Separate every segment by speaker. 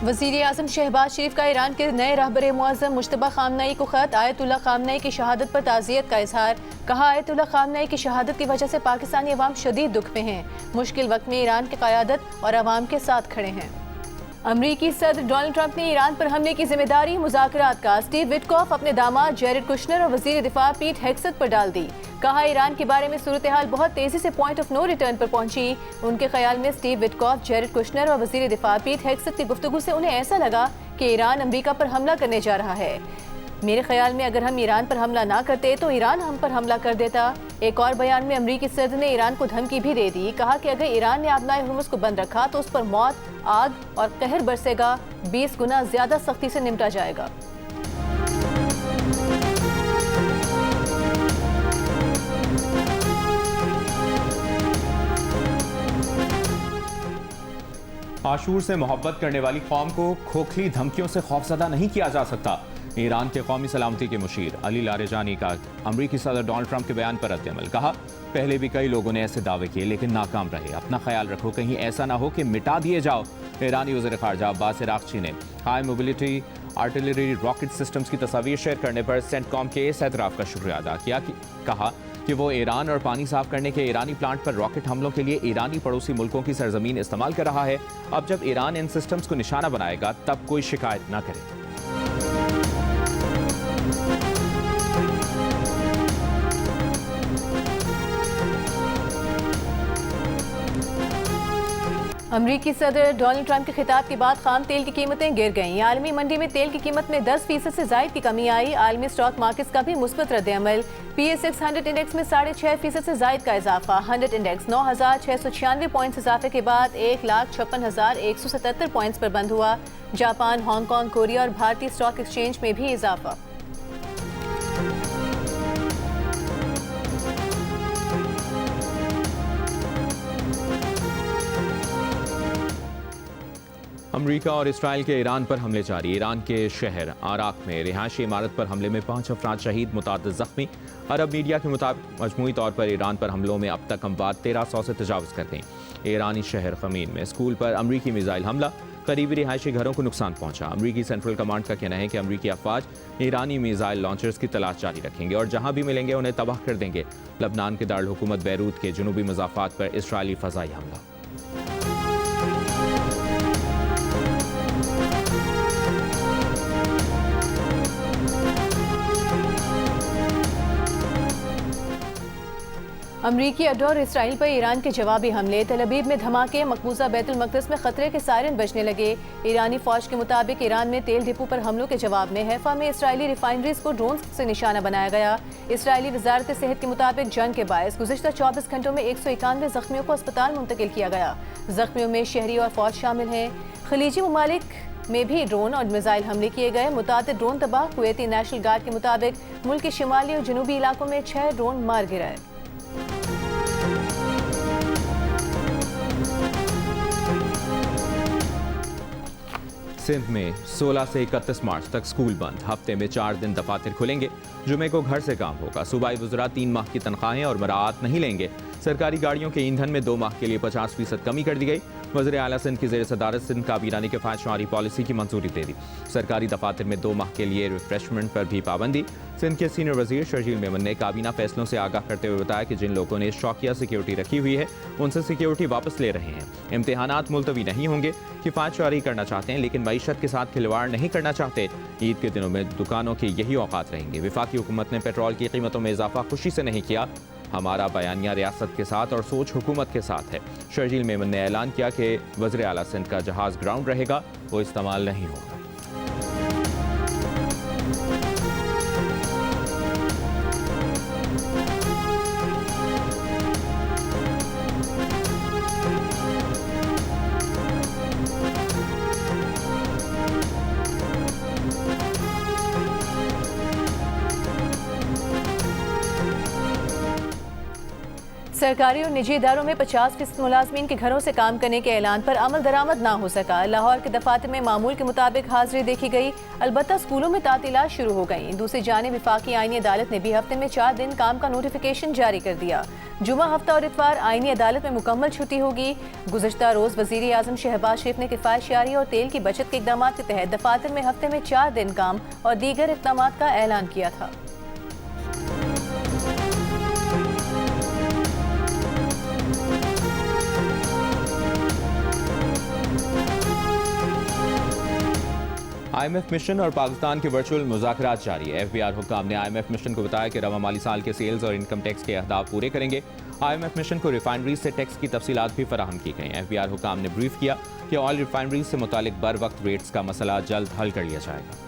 Speaker 1: वज़ीर आज़म शहबाज शरीफ का ईरान के नए रहबर मुअज़्ज़म मुज्तबा ख़ामनई को ख़त। आयतुल्लाह ख़ामनई की शहादत पर ताज़ियत का इज़हार। कहा, आयतुल्लाह ख़ामनई की शहादत की वजह से पाकिस्तानी अवाम शदीद दुख में हैं। मुश्किल वक्त में ईरान की क़यादत और अवाम के साथ खड़े हैं। अमरीकी सदर डोनाल्ड ट्रंप ने ईरान पर हमले की जिम्मेदारी मुज़ाकरात का स्टीव विटकॉफ अपने दामाद जेरेड कुशनर और वज़ीर दिफा पीट हेग्सेथ पर डाल दी। कहा, ईरान के बारे में सूरत हाल बहुत तेजी से पॉइंट ऑफ नो रिटर्न पर पहुंची। उनके ख्याल में स्टीव विटकॉफ, जेरेड कुशनर और वज़ीर दिफा पीट हेग्सेथ की गुफ्तगू से उन्हें ऐसा लगा कि ईरान अमरीका पर हमला करने जा रहा है। मेरे ख्याल में अगर हम ईरान पर हमला ना करते तो ईरान हम पर हमला कर देता। एक और बयान में अमरीकी सदर ने ईरान को धमकी भी दे दी। कहा कि अगर ईरान ने आबनाए हुर्मुज़ को बंद रखा तो उस पर मौत, आग और कहर बरसेगा। 20 गुना ज्यादा सख्ती से निपटा जाएगा।
Speaker 2: आशूर से मोहब्बत करने वाली कौम को खोखली धमकियों से खौफजदा नहीं किया जा सकता। ईरान के कौमी सलामती के मुशीर अली लारेजानी का अमरीकी सदर डोनाल्ड ट्रंप के बयान पर रद्द-ए-अमल। कहा, पहले भी कई लोगों ने ऐसे दावे किए लेकिन नाकाम रहे। अपना ख्याल रखो, कहीं ऐसा ना हो कि मिटा दिए जाओ। ईरानी वज़ीर ख़ारजा अब्बास अराग़ची ने high mobility artillery rocket systems की तस्वीर शेयर करने पर सेंटकॉम के इस एतराफ़ का शुक्रिया अदा किया। कहा कि वो ईरान और पानी साफ करने के ईरानी प्लांट पर रॉकेट हमलों के लिए ईरानी पड़ोसी मुल्कों की सरजमीन इस्तेमाल कर रहा है। अब जब ईरान इन सिस्टम्स को निशाना बनाएगा तब कोई शिकायत न करे।
Speaker 1: अमरीकी सदर डोनाल्ड ट्रंप के खिताब के बाद खाम तेल की कीमतें गिर गईं। आलमी मंडी में तेल की कीमत में 10% से ज़ायद की कमी आई। आलमी स्टॉक मार्केट्स का भी मुस्बत रद्द-ए-अमल। PSX 100 इंडेक्स में 6.5% से ज़ायद का इजाफा। 100 इंडेक्स 9,696 पॉइंट्स इजाफे के बाद 1,56,177 पॉइंट्स पर बंद हुआ। जापान, हांगकॉन्ग, कोरिया और भारतीय स्टॉक एक्सचेंज में भी इजाफा।
Speaker 2: अमरीका और इसराइल के ईरान पर हमले जारी। ईरान के शहर आराक में रिहायशी इमारत पर हमले में 5 अफराद शहीद, मुताद्दिद जख्मी। अरब मीडिया के मुताबिक मजमूई तौर पर ईरान पर हमलों में अब तक अमवात 1300 से तजावज़ कर गई। ईरानी शहर खमीन में स्कूल पर अमरीकी मिसाइल हमला, करीबी रिहायशी घरों को नुकसान पहुंचा। अमरीकी सेंट्रल कमांड का कहना है कि अमरीकी अफवाज ईरानी मिसाइल लॉन्चर्स की तलाश जारी रखेंगे और जहां भी मिलेंगे उन्हें तबाह कर देंगे। लबनान के दारुल हुकूमत बैरूत के जुनूबी मज़ाफ़ात पर इसराइली फ़ज़ाई हमला।
Speaker 1: अमरीकी अड्डों और इसराइल पर ईरान के जवाबी हमले। तल अबीब में धमाके, मकबूजा बैतुल मक़दिस में खतरे के सायरन बजने लगे। ईरानी फौज के मुताबिक ईरान में तेल डिपो पर हमलों के जवाब में हैफा में इसराइली रिफाइनरीज को ड्रोन से निशाना बनाया गया। इसराइली वजारत सेहत के मुताबिक जंग के बायस गुज़िश्ता 24 घंटों में 191 जख्मियों को अस्पताल मुंतकिल किया गया। जख्मियों में शहरी और फौज शामिल हैं। खलीजी ममालिक में भी ड्रोन और मिसाइल हमले किए गए। मुतादिद ड्रोन तबाह। कुवैती नेशनल गार्ड के मुताबिक मुल्क के शिमाली और जनूबी इलाकों में 6 ड्रोन मार गिराए।
Speaker 2: सिंध में 16 से 31 मार्च तक स्कूल बंद। हफ्ते में 4 दिन दफातर खुलेंगे। जुमे को घर से काम होगा। सूबाई वज़रा 3 माह की तनख्वाहें और मराआत नहीं लेंगे। सरकारी गाड़ियों के ईंधन में 2 माह के लिए 50% कमी कर दी गई। वज़ीर आला सिंध की ज़ेर सदारत सिंध काबीना ने किफ़ायतशुमारी पॉलिसी की मंजूरी दे दी। सरकारी दफातर में 2 माह के लिए रिफ्रेशमेंट पर भी पाबंदी। सिंध के सीनियर वज़ीर शर्जील मेमन ने काबीना फैसलों से आगाह करते हुए बताया कि जिन लोगों ने शौकिया सिक्योरिटी रखी हुई है उनसे सिक्योरिटी वापस ले रहे हैं। इम्तिहानात मुलतवी नहीं होंगे। किफ़ायतशुमारी करना चाहते हैं लेकिन मईशत के साथ खिलवाड़ नहीं करना चाहते। ईद के दिनों में दुकानों के यही औकात रहेंगे। वफाकी हुकूमत ने पेट्रोल की कीमतों में इजाफा खुशी से नहीं किया। हमारा बयानिया रियासत के साथ और सोच हुकूमत के साथ है। शर्जील मेमन ने ऐलान किया कि वज़ीर आला सिंध का जहाज़ ग्राउंड रहेगा, वो इस्तेमाल नहीं होगा।
Speaker 1: सरकारी और निजी इदारों में 50% मुलाजमीन के घरों से काम करने के ऐलान पर अमल दरामद ना हो सका। लाहौर के दफातर में मामूल के मुताबिक हाजिरी देखी गई, अलबत्ता स्कूलों में तातीलात शुरू हो गई। दूसरी जानिब वफाकी आईनी अदालत ने भी हफ्ते में 4 दिन काम का नोटिफिकेशन जारी कर दिया। जुमा, हफ्ता और इतवार आईनी अदालत में मुकम्मल छुट्टी होगी। गुज़श्ता रोज वज़ीर आज़म शहबाज शरीफ ने किफ़ायत शारी और तेल की बचत के इक़दाम के तहत दफातर में हफ्ते में 4 दिन काम और दीगर इक़दाम का ऐलान किया था।
Speaker 2: IMF मिशन और पाकिस्तान के वर्चुअल मुज़ाकरात जारी है। FBR हुक्काम ने IMF मिशन को बताया कि रवा माली साल के सेल्स और इनकम टैक्स के अहदाफ पूरे करेंगे। IMF मिशन को रिफाइनरीज से टैक्स की तफसीलात भी फराहम की गई। FBR हुक्काम ने ब्रीफ किया कि ऑयल रिफाइनरीज से मुतालिक बर वक्त रेट्स का मसला जल्द हल कर लिया जाएगा।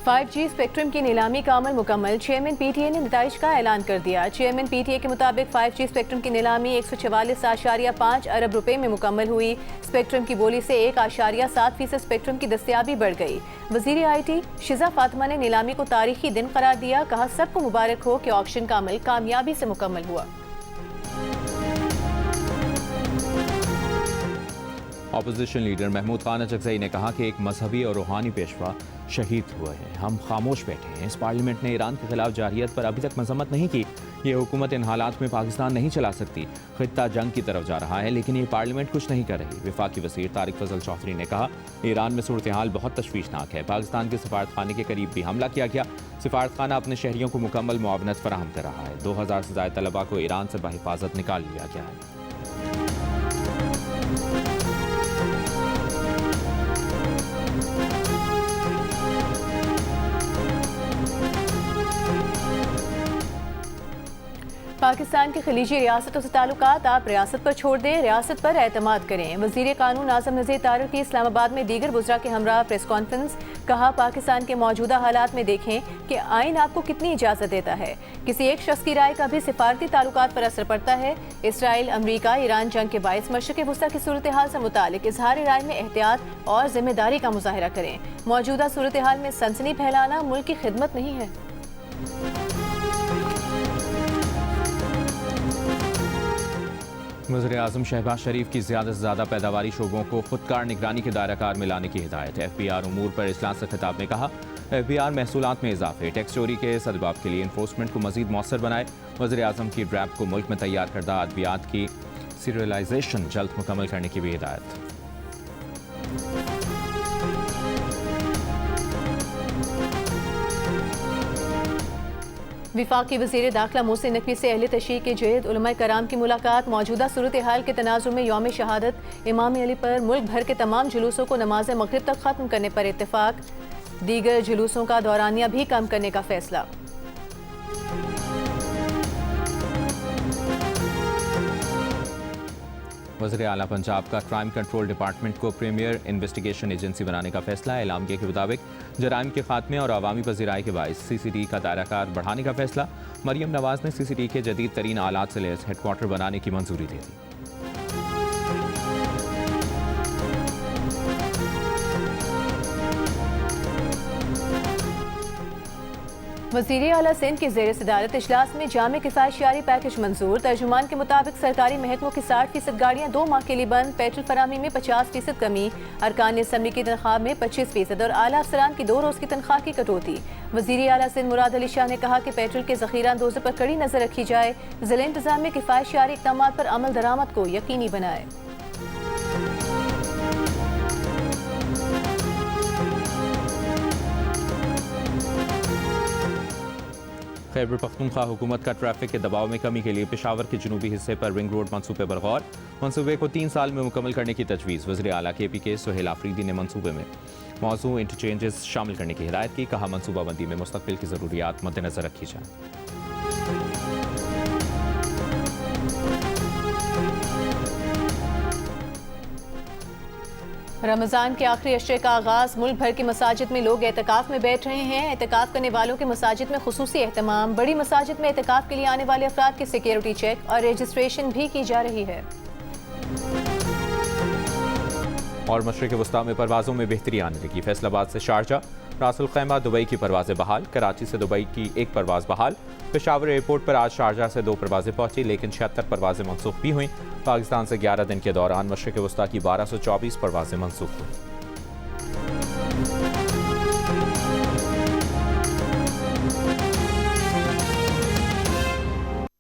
Speaker 1: 5G स्पेक्ट्रम की नीलामी का अमल मुकम्मल। चेयरमैन PTA ने नताइज का ऐलान कर दिया। चेयरमैन PTA के मुताबिक 5G स्पेक्ट्रम की नीलामी 144.5 अरब रुपए में मुकम्मल हुई। स्पेक्ट्रम की बोली से 1.7% स्पेक्ट्रम की दस्तियाबी बढ़ गई। वज़ीर IT शिजा फातिमा ने नीलामी को तारीखी दिन करार दिया। कहा, सबको मुबारक हो कि ऑक्शन का अमल कामयाबी से मुकम्मल हुआ।
Speaker 2: अपोजिशन लीडर महमूद खान अचकज़ई ने कहा कि एक मजहबी और रूहानी पेशवा शहीद हुए हैं, हम खामोश बैठे हैं। इस पार्लियामेंट ने ईरान के खिलाफ जारियत पर अभी तक मजम्मत नहीं की। ये हुकूमत इन हालात में पाकिस्तान नहीं चला सकती। खित्ता जंग की तरफ जा रहा है, लेकिन ये पार्लियामेंट कुछ नहीं कर रही। वफाकी वज़ीर तारिक फजल चौधरी ने कहा, ईरान में सूरत हाल बहुत तशवीशनाक है। पाकिस्तान के सफारत खाने के करीब भी हमला किया गया। सफारत खाना अपने शहरियों को मुकम्मल मुआवनत फराहम कर रहा है। 2000 से ज़ायद तलबा को ईरान से बहिफाजत निकाल लिया गया है।
Speaker 1: पाकिस्तान की खलीजी रियासतों से ताल्लुकात आप रियासत पर छोड़ दें, रियासत पर एतमाद करें। वज़ीर कानून आज़म नज़ीर तारिक की इस्लामाबाद में दीगर वज़रा के हमरा प्रेस कॉन्फ्रेंस। कहा, पाकिस्तान के मौजूदा हालात में देखें कि आइन आपको कितनी इजाज़त देता है। किसी एक शख्स की राय का भी सिफारती ताल्लुकात पर असर पड़ता है। इसराइल, अमरीका, ईरान जंग के बायस मशरिक़ वस्ता की सूरत हाल से मुतालिक इजहार राय में एहतियात और जिम्मेदारी का मुजाहरा करें। मौजूदा सूरत हाल में सनसनी फैलाना मुल्क की खिदमत नहीं है।
Speaker 2: वज़ीर आज़म शहबाज शरीफ की ज़्यादा से ज़्यादा पैदावारी शोबों को खुदकार निगरानी के दायरा कार में लाने की हिदायत। FBR उमूर पर इस्लाह से खिताब में कहा, FBR महसूलात में इजाफे, टैक्स चोरी के सदबाब के लिए इन्फोर्समेंट को मज़ीद मौसर बनाए। वज़ीर आज़म की ड्रैप को मुल्क में तैयार करदा अद्वियात की सीरियलाइजेशन जल्द मुकम्मल करने की भी हिदायत।
Speaker 1: विफाकी वज़ीर दाखिला मोहसिन नकवी से अहले तशरीह के जयद उलमाए कराम की मुलाकात। मौजूदा सूरत हाल के तनाजुर में यौम शहादत इमाम अली पर मुल्क भर के तमाम जुलूसों को नमाज मगरिब तक ख़त्म करने पर इत्तेफाक। दीगर जुलूसों का दौरानिया भी कम करने का फैसला।
Speaker 2: वज़ीर आला पंजाब का क्राइम कंट्रोल डिपार्टमेंट को प्रीमियर इन्वेस्टिगेशन एजेंसी बनाने का फैसला। एलामिया के मुताबिक जराइम के खात्मे और अवामी पज़ीराई के बायस CCD का दायरा कार बढ़ाने का फैसला। मरियम नवाज ने CCD के जदीद तरीन आलात से लैस हेडक्वार्टर बनाने की मंजूरी दे दी।
Speaker 1: वज़ीर आला सिंध की ज़ेर सदारत इजलास में जामे किफ़ायत पैकेज मंजूर। तर्जुमान के मुताबिक सरकारी महकमों की 60% गाड़ियाँ 2 माह के लिए बंद। पेट्रोल फराहमी में 50% कमी। अरकान असम्बली की तनख्वाह में 25% और आला अफसरान की 2 रोज़ की तनख्वाह की कटौती। वज़ीर आला सिंध मुराद अली शाह ने कहा कि पेट्रोल के ज़ख़ीरा अंदोज़ों पर कड़ी नज़र रखी जाए। ज़िला इंतज़ाम में किफ़ायत इक़दाम पर अमल दरामद को यकीनी बनाए।
Speaker 2: खैबर पख्तूनख्वा हुकूमत का ट्रैफिक के दबाव में कमी के लिए पेशावर के जनूबी हिस्से पर रिंग रोड मंसूबे पर गौर। मंसूबे को 3 साल में मुकम्मल करने की तजवीज़। वज़ीर आला KP के सुहेल आफरीदी ने मंसूबे में मौजूद इंटरचेंजेस शामिल करने की हिदायत की। कहा, मनसूबाबंदी में मुस्तक़बिल की ज़रूरियात मद्देनज़र रखी जाए।
Speaker 1: रमज़ान के आखिरी अशरे का आगाज़। मुल्क भर की मसाजिद में लोग एतकाफ़ में बैठ रहे हैं। एतकाफ़ करने वालों के मसाजिद में खुसूसी एहतमाम। बड़ी मसाजिद में एतकाफ़ के लिए आने वाले अफराद की सिक्योरिटी चेक और रजिस्ट्रेशन भी की जा रही है।
Speaker 2: और मशरिक़ वस्ता में परवाज़ों में बेहतरी आने लगी। फैसलाबाद से शारजा, रासुल खैमा दुबई की परवाज़ें बहाल, कराची से दुबई की एक परवाज़ बहाल। पेशावर एयरपोर्ट पर आज शारजा से 2 परवाज़ें पहुंची, लेकिन 76 परवाज़ें मनसूख भी हुई। पाकिस्तान से 11 दिन के दौरान मशरिक़ वस्ता की 1224 परवाज़ें मनसूख हुई।